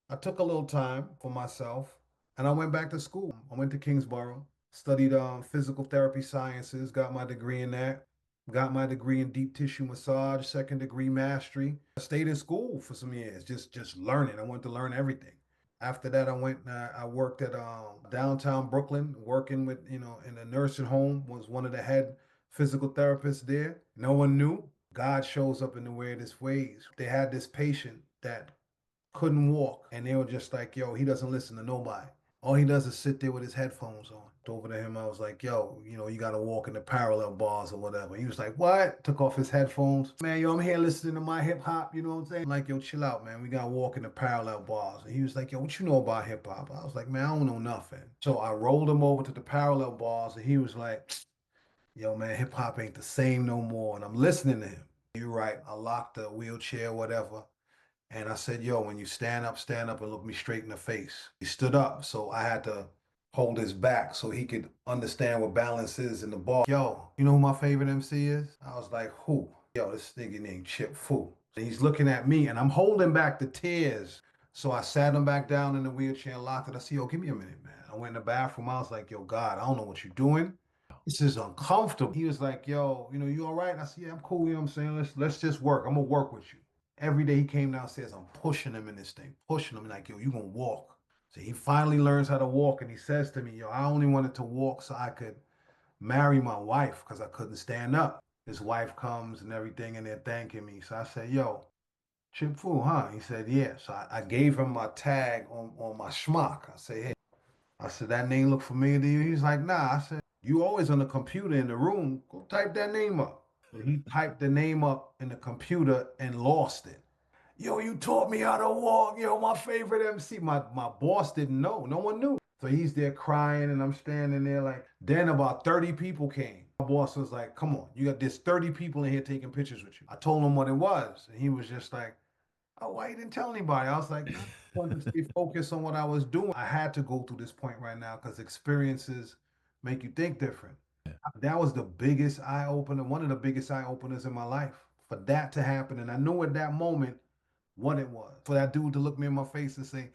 I took a little time for myself and I went back to school. I went to Kingsborough, studied physical therapy sciences, got my degree in that, got my degree in deep tissue massage, second degree mastery. I stayed in school for some years, just learning. I wanted to learn everything. After that, I worked at downtown Brooklyn, working with, in a nursing home, was one of the head physical therapists there. No one knew. God shows up in the weirdest ways. They had this patient that couldn't walk. And they were just like, yo, he doesn't listen to nobody. All he does is sit there with his headphones on. Over to him, I was like, yo, you got to walk in the parallel bars or whatever. He was like, what? Took off his headphones. Man, yo, I'm here listening to my hip hop. You know what I'm saying? I'm like, yo, chill out, man. We got to walk in the parallel bars. And he was like, yo, what you know about hip hop? I was like, man, I don't know nothing. So I rolled him over to the parallel bars and he was like, yo, man, hip hop ain't the same no more. And I'm listening to him. You're right. I locked the wheelchair, whatever. And I said, yo, when you stand up and look me straight in the face. He stood up, so I had to hold his back so he could understand what balance is in the ball. Yo, you know who my favorite MC is? I was like, who? Yo, this nigga named Chip Fu. And he's looking at me and I'm holding back the tears. So I sat him back down in the wheelchair and locked it. I said, yo, give me a minute, man. I went in the bathroom. I was like, yo, God, I don't know what you're doing. This is uncomfortable. He was like, yo, you all right? And I said, yeah, I'm cool. You know what I'm saying? Let's just work. I'm gonna work with you. Every day he came downstairs, I'm pushing him in this thing, pushing him like, yo, you gonna walk. So he finally learns how to walk and he says to me, yo, I only wanted to walk so I could marry my wife because I couldn't stand up. His wife comes and everything and they're thanking me. So I said, yo, Chip Fu, huh? He said, yeah. So I gave him my tag on my schmuck. I said, hey, I said, that name look familiar to you? He's like, nah. I said, you always on the computer in the room. Go type that name up. So he typed the name up in the computer and lost it. Yo, you taught me how to walk. Yo, my favorite MC. My boss didn't know. No one knew. So he's there crying and I'm standing there like, then about 30 people came. My boss was like, come on, you got this 30 people in here taking pictures with you. I told him what it was. And he was just like, oh, why you didn't tell anybody? I was like, I wanted to stay focused on what I was doing. I had to go through this point right now because experiences make you think different. That was the biggest eye opener, one of the biggest eye openers in my life for that to happen. And I knew at that moment what it was. For that dude to look me in my face and say,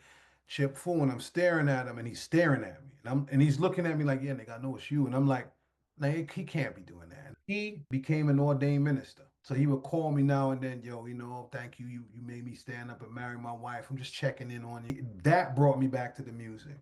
Chip Fool, and I'm staring at him and he's staring at me. And he's looking at me like, yeah, nigga, I know it's you. And I'm like, nah, he can't be doing that. He became an ordained minister. So he would call me now and then, yo, thank you. You made me stand up and marry my wife. I'm just checking in on you. That brought me back to the music.